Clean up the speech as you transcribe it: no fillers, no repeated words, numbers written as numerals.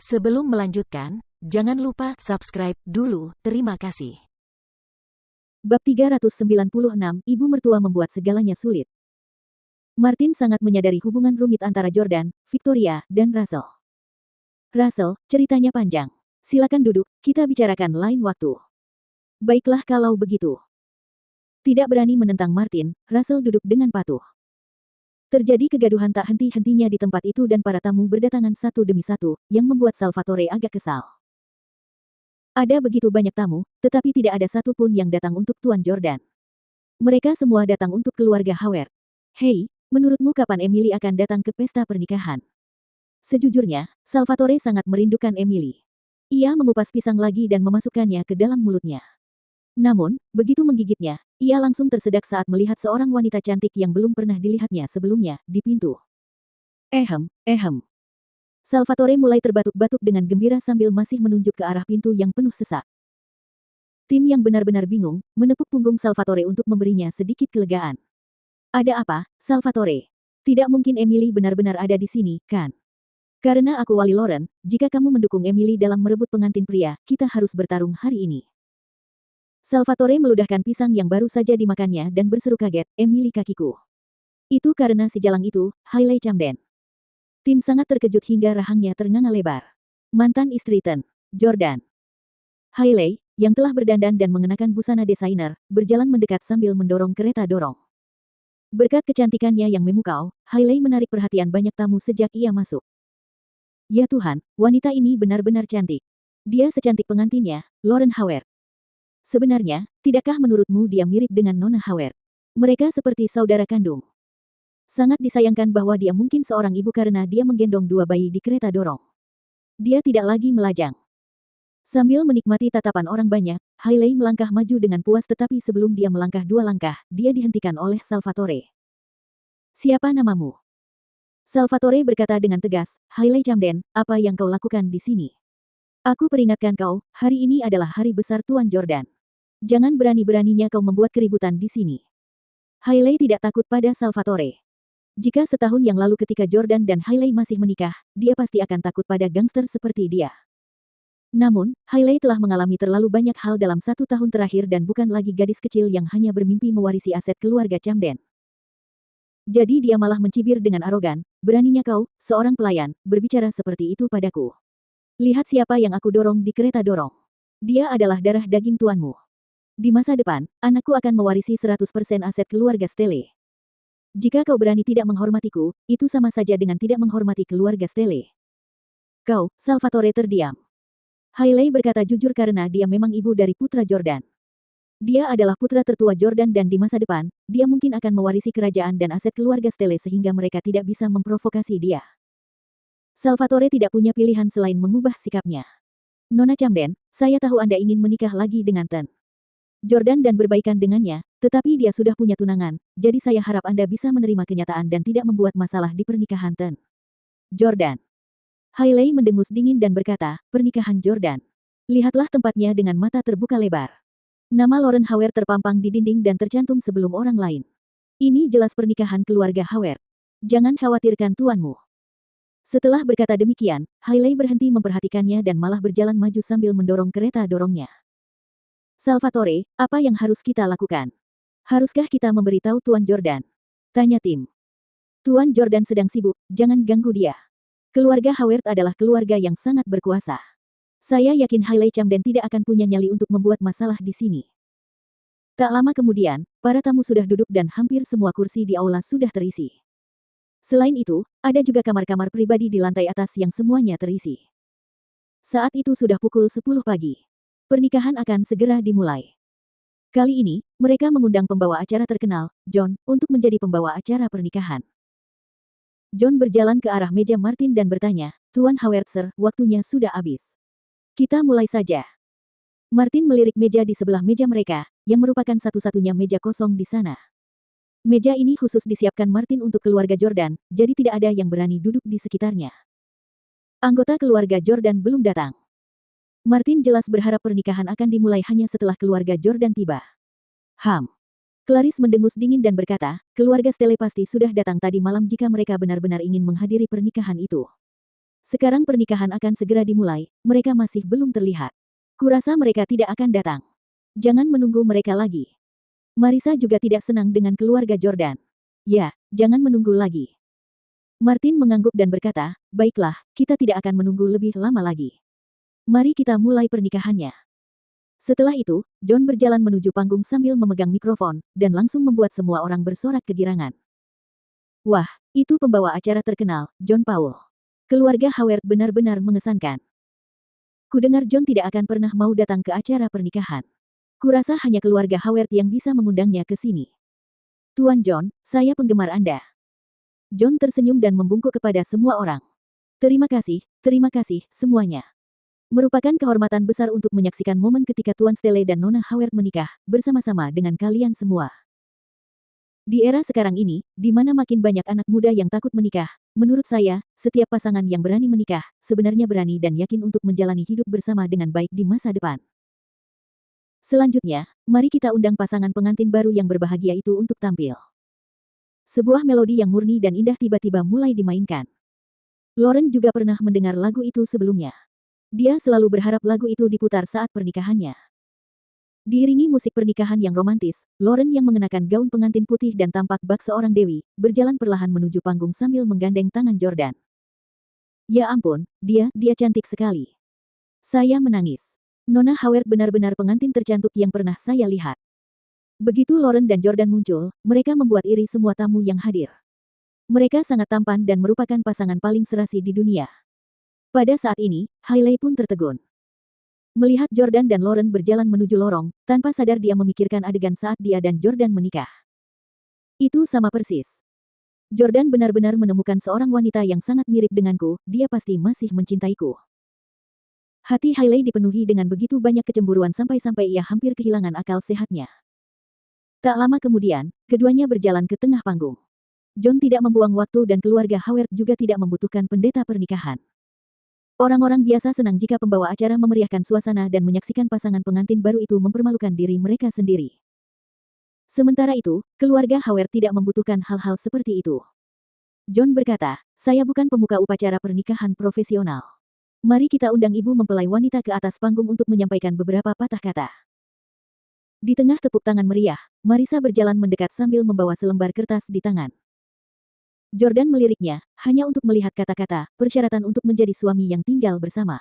Sebelum melanjutkan, jangan lupa subscribe dulu. Terima kasih. Bab 396, Ibu Mertua Membuat Segalanya Sulit. Martin sangat menyadari hubungan rumit antara Jordan, Victoria, dan Russell. Russell, ceritanya panjang. Silakan duduk, kita bicarakan lain waktu. Baiklah kalau begitu. Tidak berani menentang Martin, Russell duduk dengan patuh. Terjadi kegaduhan tak henti-hentinya di tempat itu dan para tamu berdatangan satu demi satu, yang membuat Salvatore agak kesal. Ada begitu banyak tamu, tetapi tidak ada satupun yang datang untuk Tuan Jordan. Mereka semua datang untuk keluarga Howard. Hei, menurutmu kapan Emily akan datang ke pesta pernikahan? Sejujurnya, Salvatore sangat merindukan Emily. Ia mengupas pisang lagi dan memasukkannya ke dalam mulutnya. Namun, begitu menggigitnya, ia langsung tersedak saat melihat seorang wanita cantik yang belum pernah dilihatnya sebelumnya, di pintu. Ehem. Salvatore mulai terbatuk-batuk dengan gembira sambil masih menunjuk ke arah pintu yang penuh sesak. Tim yang benar-benar bingung, menepuk punggung Salvatore untuk memberinya sedikit kelegaan. Ada apa, Salvatore? Tidak mungkin Emily benar-benar ada di sini, kan? Karena aku Wali Lauren, jika kamu mendukung Emily dalam merebut pengantin pria, kita harus bertarung hari ini. Salvatore meludahkan pisang yang baru saja dimakannya dan berseru kaget, Emily kakiku. Itu karena si jalang itu, Hailey Camden. Tim sangat terkejut hingga rahangnya ternganga lebar. Mantan istri Ten, Jordan. Hailey, yang telah berdandan dan mengenakan busana desainer, berjalan mendekat sambil mendorong kereta dorong. Berkat kecantikannya yang memukau, Hailey menarik perhatian banyak tamu sejak ia masuk. Ya Tuhan, wanita ini benar-benar cantik. Dia secantik pengantinnya, Lauren Howard. Sebenarnya, tidakkah menurutmu dia mirip dengan Nona Howard? Mereka seperti saudara kandung. Sangat disayangkan bahwa dia mungkin seorang ibu karena dia menggendong dua bayi di kereta dorong. Dia tidak lagi melajang. Sambil menikmati tatapan orang banyak, Hailey melangkah maju dengan puas tetapi sebelum dia melangkah dua langkah, dia dihentikan oleh Salvatore. Siapa namamu? Salvatore berkata dengan tegas, Hailey Camden, apa yang kau lakukan di sini? Aku peringatkan kau, hari ini adalah hari besar Tuan Jordan. Jangan berani-beraninya kau membuat keributan di sini. Hailey tidak takut pada Salvatore. Jika setahun yang lalu ketika Jordan dan Hailey masih menikah, dia pasti akan takut pada gangster seperti dia. Namun, Hailey telah mengalami terlalu banyak hal dalam 1 tahun terakhir dan bukan lagi gadis kecil yang hanya bermimpi mewarisi aset keluarga Camden. Jadi dia malah mencibir dengan arogan, beraninya kau, seorang pelayan, berbicara seperti itu padaku. Lihat siapa yang aku dorong di kereta dorong. Dia adalah darah daging tuanmu. Di masa depan, anakku akan mewarisi 100% aset keluarga Stelle. Jika kau berani tidak menghormatiku, itu sama saja dengan tidak menghormati keluarga Stelle. Kau, Salvatore terdiam. Hailey berkata jujur karena dia memang ibu dari putra Jordan. Dia adalah putra tertua Jordan dan di masa depan, dia mungkin akan mewarisi kerajaan dan aset keluarga Stelle sehingga mereka tidak bisa memprovokasi dia. Salvatore tidak punya pilihan selain mengubah sikapnya. Nona Camden, saya tahu Anda ingin menikah lagi dengan Ten Jordan dan berbaikan dengannya, tetapi dia sudah punya tunangan, jadi saya harap Anda bisa menerima kenyataan dan tidak membuat masalah di pernikahan Ten Jordan. Hailey mendengus dingin dan berkata, pernikahan Jordan. Lihatlah tempatnya dengan mata terbuka lebar. Nama Lauren Howard terpampang di dinding dan tercantum sebelum orang lain. Ini jelas pernikahan keluarga Howard. Jangan khawatirkan tuanmu. Setelah berkata demikian, Hailey berhenti memperhatikannya dan malah berjalan maju sambil mendorong kereta dorongnya. Salvatore, apa yang harus kita lakukan? Haruskah kita memberitahu Tuan Jordan? Tanya tim. Tuan Jordan sedang sibuk, jangan ganggu dia. Keluarga Howard adalah keluarga yang sangat berkuasa. Saya yakin Hailey Camden tidak akan punya nyali untuk membuat masalah di sini. Tak lama kemudian, para tamu sudah duduk dan hampir semua kursi di aula sudah terisi. Selain itu, ada juga kamar-kamar pribadi di lantai atas yang semuanya terisi. Saat itu sudah pukul 10 pagi. Pernikahan akan segera dimulai. Kali ini, mereka mengundang pembawa acara terkenal, John, untuk menjadi pembawa acara pernikahan. John berjalan ke arah meja Martin dan bertanya, Tuan Howard Sir, waktunya sudah habis. Kita mulai saja. Martin melirik meja di sebelah meja mereka, yang merupakan satu-satunya meja kosong di sana. Meja ini khusus disiapkan Martin untuk keluarga Jordan, jadi tidak ada yang berani duduk di sekitarnya. Anggota keluarga Jordan belum datang. Martin jelas berharap pernikahan akan dimulai hanya setelah keluarga Jordan tiba. Clarice mendengus dingin dan berkata, keluarga Stelle pasti sudah datang tadi malam jika mereka benar-benar ingin menghadiri pernikahan itu. Sekarang pernikahan akan segera dimulai, mereka masih belum terlihat. Kurasa mereka tidak akan datang. Jangan menunggu mereka lagi. Marissa juga tidak senang dengan keluarga Jordan. Ya, jangan menunggu lagi. Martin mengangguk dan berkata, baiklah, kita tidak akan menunggu lebih lama lagi. Mari kita mulai pernikahannya. Setelah itu, John berjalan menuju panggung sambil memegang mikrofon, dan langsung membuat semua orang bersorak kegirangan. Wah, itu pembawa acara terkenal, John Paul. Keluarga Howard benar-benar mengesankan. Kudengar John tidak akan pernah mau datang ke acara pernikahan. Kurasa hanya keluarga Howard yang bisa mengundangnya ke sini. Tuan John, saya penggemar Anda. John tersenyum dan membungkuk kepada semua orang. Terima kasih, semuanya. Merupakan kehormatan besar untuk menyaksikan momen ketika Tuan Stella dan Nona Howard menikah, bersama-sama dengan kalian semua. Di era sekarang ini, di mana makin banyak anak muda yang takut menikah, menurut saya, setiap pasangan yang berani menikah, sebenarnya berani dan yakin untuk menjalani hidup bersama dengan baik di masa depan. Selanjutnya, mari kita undang pasangan pengantin baru yang berbahagia itu untuk tampil. Sebuah melodi yang murni dan indah tiba-tiba mulai dimainkan. Lauren juga pernah mendengar lagu itu sebelumnya. Dia selalu berharap lagu itu diputar saat pernikahannya. Diiringi musik pernikahan yang romantis, Lauren yang mengenakan gaun pengantin putih dan tampak bak seorang dewi, berjalan perlahan menuju panggung sambil menggandeng tangan Jordan. Ya ampun, dia cantik sekali. Saya menangis. Nona Howard benar-benar pengantin tercantik yang pernah saya lihat. Begitu Lauren dan Jordan muncul, mereka membuat iri semua tamu yang hadir. Mereka sangat tampan dan merupakan pasangan paling serasi di dunia. Pada saat ini, Hailey pun tertegun. Melihat Jordan dan Lauren berjalan menuju lorong, tanpa sadar dia memikirkan adegan saat dia dan Jordan menikah. Itu sama persis. Jordan benar-benar menemukan seorang wanita yang sangat mirip denganku, dia pasti masih mencintaiku. Hati Hailey dipenuhi dengan begitu banyak kecemburuan sampai-sampai ia hampir kehilangan akal sehatnya. Tak lama kemudian, keduanya berjalan ke tengah panggung. John tidak membuang waktu dan keluarga Howard juga tidak membutuhkan pendeta pernikahan. Orang-orang biasa senang jika pembawa acara memeriahkan suasana dan menyaksikan pasangan pengantin baru itu mempermalukan diri mereka sendiri. Sementara itu, keluarga Howard tidak membutuhkan hal-hal seperti itu. John berkata, saya bukan pemuka upacara pernikahan profesional. Mari kita undang ibu mempelai wanita ke atas panggung untuk menyampaikan beberapa patah kata. Di tengah tepuk tangan meriah, Marissa berjalan mendekat sambil membawa selembar kertas di tangan. Jordan meliriknya, hanya untuk melihat kata-kata, persyaratan untuk menjadi suami yang tinggal bersama.